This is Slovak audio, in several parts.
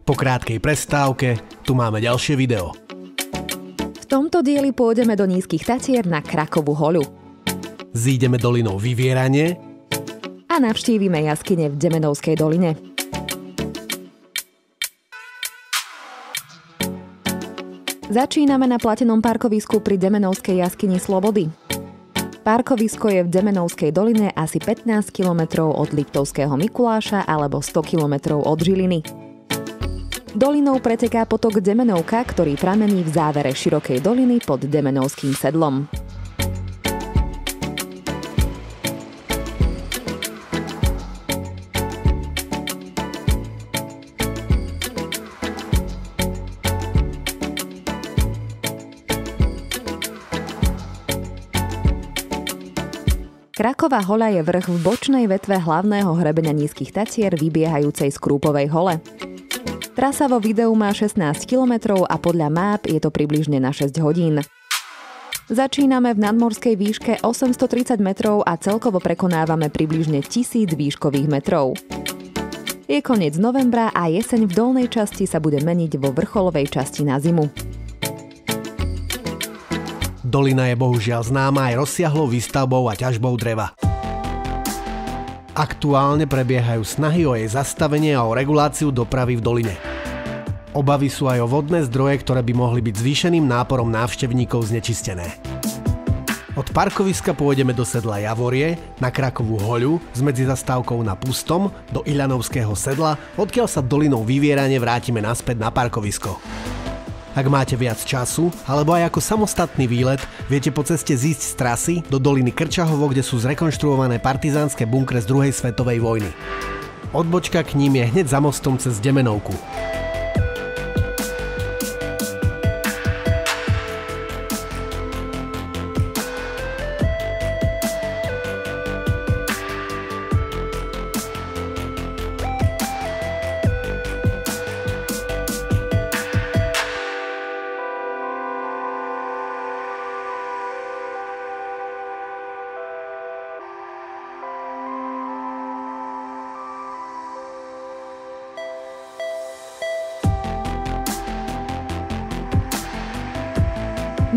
Po krátkej prestávke tu máme ďalšie video. V tomto dieli pôjdeme do Nízkych Tatier na Krakovú hoľu. Zídeme dolinou Vyvieranie A navštívime jaskyne v Demenovskej doline. Začíname na platenom parkovisku pri Demenovskej jaskyni Slobody. Parkovisko je v Demenovskej doline asi 15 km od Liptovského Mikuláša alebo 100 km od Žiliny. Dolinou preteká potok Demenovka, ktorý pramení v závere širokej doliny pod Demenovským sedlom. Kraková hoľa je vrch v bočnej vetve hlavného hrebenia Nízkych Tatier vybiehajúcej z Krúpovej hole. Trasa vo videu má 16 km a podľa map je to približne na 6 hodín. Začíname v nadmorskej výške 830 metrov a celkovo prekonávame približne 1000 výškových metrov. Je koniec novembra a jeseň v dolnej časti sa bude meniť vo vrcholovej časti na zimu. Dolina je bohužiaľ známa aj rozsiahlou výstavbou a ťažbou dreva. Aktuálne prebiehajú snahy o jej zastavenie a o reguláciu dopravy v doline. Obavy sú aj o vodné zdroje, ktoré by mohli byť zvýšeným náporom návštevníkov znečistené. Od parkoviska pôjdeme do sedla Javorie, na Krakovú hoľu, s medzizastávkou na Pustom, do Iľanovského sedla, odkiaľ sa dolinou Vyvieranie vrátime naspäť na parkovisko. Ak máte viac času, alebo aj ako samostatný výlet, viete po ceste zísť z trasy do doliny Krčahovo, kde sú zrekonštruované partizánske bunkre z druhej svetovej vojny. Odbočka k ním je hneď za mostom cez Demenovku.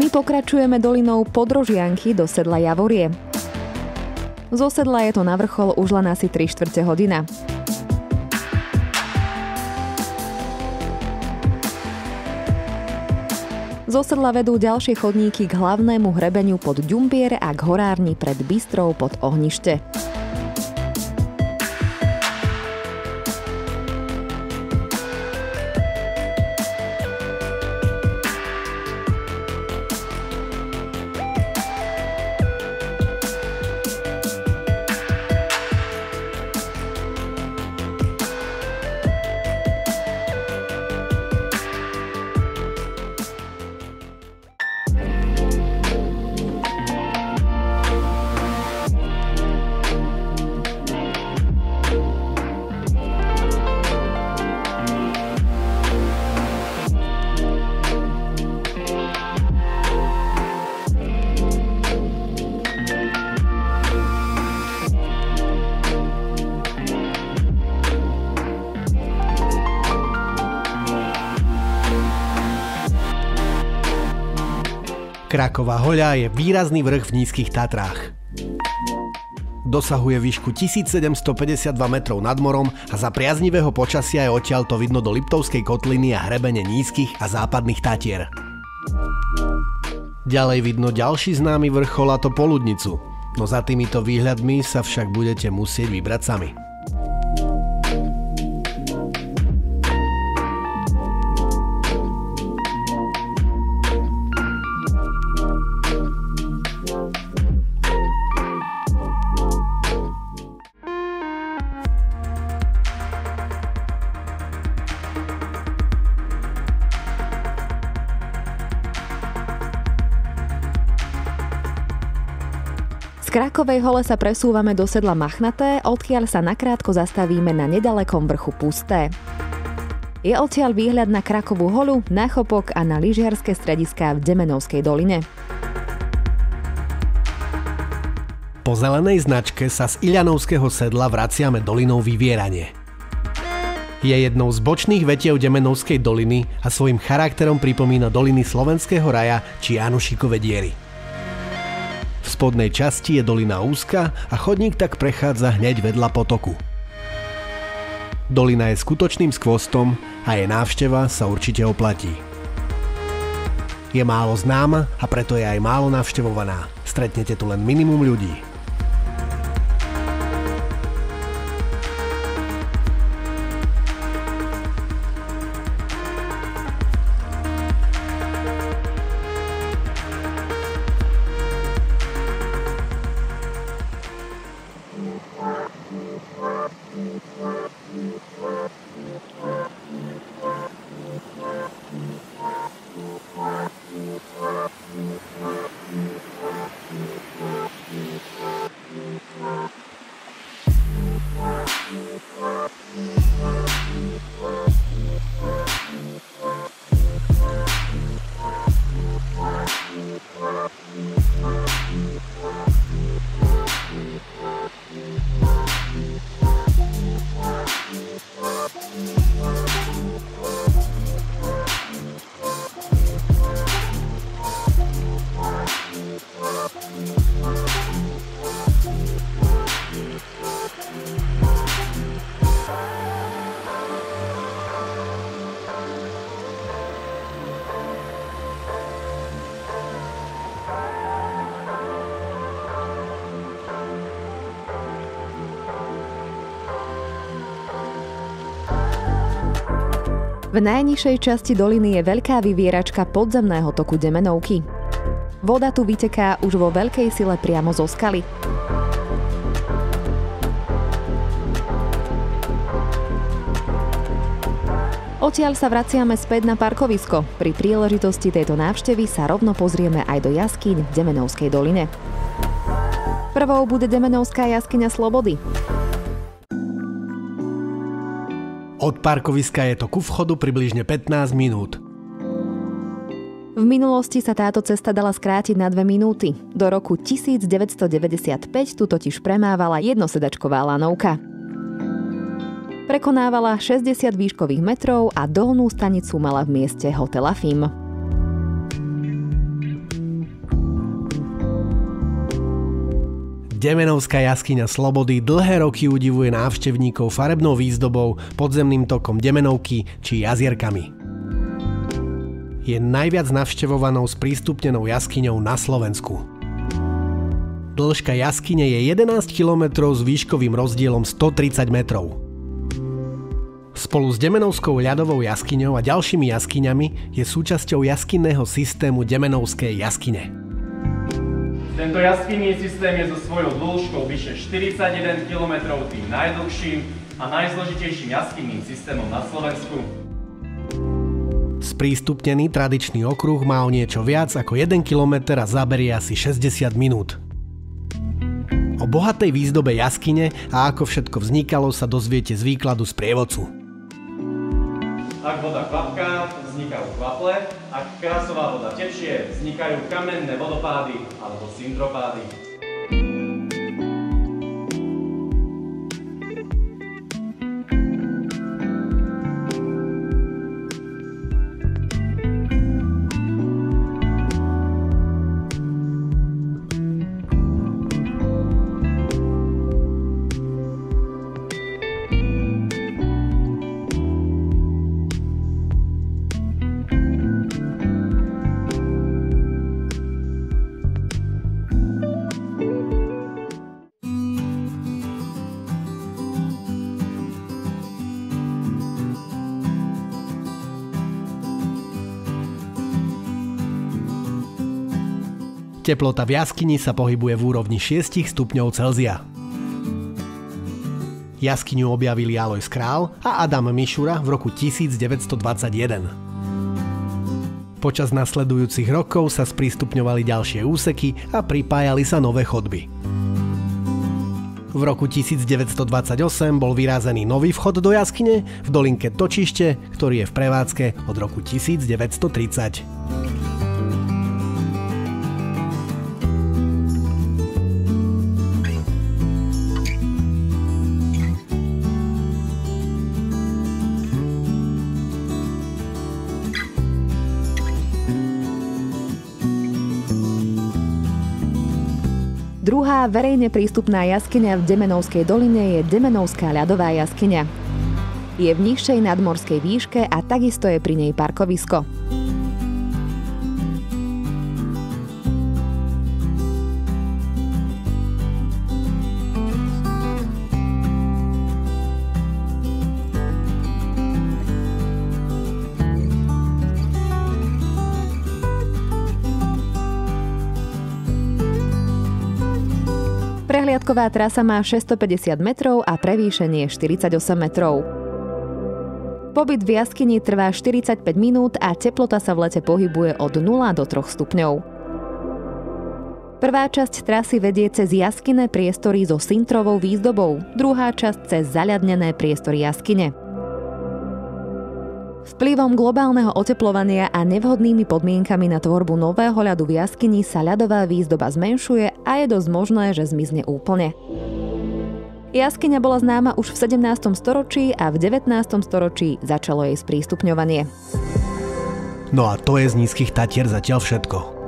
My pokračujeme dolinou Podrožianky do sedla Javorie. Zo sedla je to na vrchol už len asi 3/4 hodina. Zo sedla vedú ďalšie chodníky k hlavnému hrebeniu pod Ďumbier a k horárni pred Bystrou pod Ohnište. Kraková hoľa je výrazný vrch v Nízkych Tatrách. Dosahuje výšku 1752 metrov nad morom a za priaznivého počasia je odtiaľto vidno do Liptovskej kotliny a hrebene Nízkych a Západných Tatier. Ďalej vidno ďalší známy vrchol, a to Poludnicu, no za týmito výhľadmi sa však budete musieť vybrať sami. Z Krakovej hole sa presúvame do sedla Machnaté, odkiaľ sa nakrátko zastavíme na nedalekom vrchu Pusté. Je odtiaľ výhľad na Krakovú hoľu, na Chopok a na lyžiarske strediská v Demenovskej doline. Po zelenej značke sa z Iľanovského sedla vraciame dolinou Vyvieranie. Je jednou z bočných vetiev Demenovskej doliny a svojim charakterom pripomína doliny Slovenského raja či Jánošíkove diery. V spodnej časti je dolina úzka a chodník tak prechádza hneď vedľa potoku. Dolina je skutočným skvostom a jej návšteva sa určite oplatí. Je málo známa a preto je aj málo navštevovaná. Stretnete tu len minimum ľudí. V najnižšej časti doliny je veľká vyvieračka podzemného toku Demenovky. Voda tu vyteká už vo veľkej sile priamo zo skaly. Odtiaľ sa vraciame späť na parkovisko. Pri príležitosti tejto návštevy sa rovno pozrieme aj do jaskyň v Demenovskej doline. Prvou bude Demenovská jaskyňa Slobody. Od parkoviska je to ku vchodu približne 15 minút. V minulosti sa táto cesta dala skrátiť na 2 minúty. Do roku 1995 tu totiž premávala jednosedačková lanovka. Prekonávala 60 výškových metrov a dolnú stanicu mala v mieste hotela FIM. Demenovská jaskyňa Slobody dlhé roky udivuje návštevníkov farebnou výzdobou, podzemným tokom Demenovky či jazierkami. Je najviac navštevovanou sprístupnenou jaskyňou na Slovensku. Dĺžka jaskyne je 11 km s výškovým rozdielom 130 metrov. Spolu s Demenovskou ľadovou jaskyňou a ďalšími jaskyňami je súčasťou jaskinného systému Demenovskej jaskyne. Tento jaskinný systém je so svojou dĺžkou vyše 41 km tým najdlhším a najzložitejším jaskinným systémom na Slovensku. Sprístupnený tradičný okruh má o niečo viac ako 1 km a zaberie asi 60 minút. O bohatej výzdobe jaskyne a ako všetko vznikalo sa dozviete z výkladu sprievodcu. Ak voda kvapká, vznikajú kvaple, ak krásová voda tečie, vznikajú kamenné vodopády alebo syntropády. Teplota v jaskyni sa pohybuje v úrovni 6 stupňov Celzia. Jaskyňu objavili Alojz Král a Adam Mišura v roku 1921. Počas nasledujúcich rokov sa sprístupňovali ďalšie úseky a pripájali sa nové chodby. V roku 1928 bol vyrázený nový vchod do jaskyne v dolinke Točište, ktorý je v prevádzke od roku 1930. Druhá verejne prístupná jaskyňa v Demenovskej doline je Demenovská ľadová jaskyňa. Je v nižšej nadmorskej výške a takisto je pri nej parkovisko. Prehliadková trasa má 650 metrov a prevýšenie 48 metrov. Pobyt v jaskyni trvá 45 minút a teplota sa v lete pohybuje od 0 do 3 stupňov. Prvá časť trasy vedie cez jaskyné priestory so sintrovou výzdobou, druhá časť cez zaľadnené priestory jaskyne. Vplyvom globálneho oteplovania a nevhodnými podmienkami na tvorbu nového ľadu v jaskyni sa ľadová výzdoba zmenšuje a je dosť možné, že zmizne úplne. Jaskyňa bola známa už v 17. storočí a v 19. storočí začalo jej sprístupňovanie. No a to je z Nízkych Tatier zatiaľ všetko.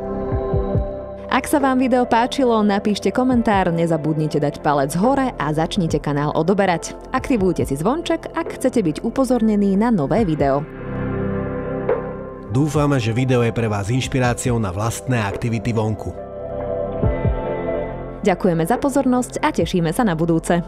Ak sa vám video páčilo, napíšte komentár, nezabudnite dať palec hore a začnite kanál odoberať. Aktivujte si zvonček, ak chcete byť upozornení na nové video. Dúfame, že video je pre vás inšpiráciou na vlastné aktivity vonku. Ďakujeme za pozornosť a tešíme sa na budúce.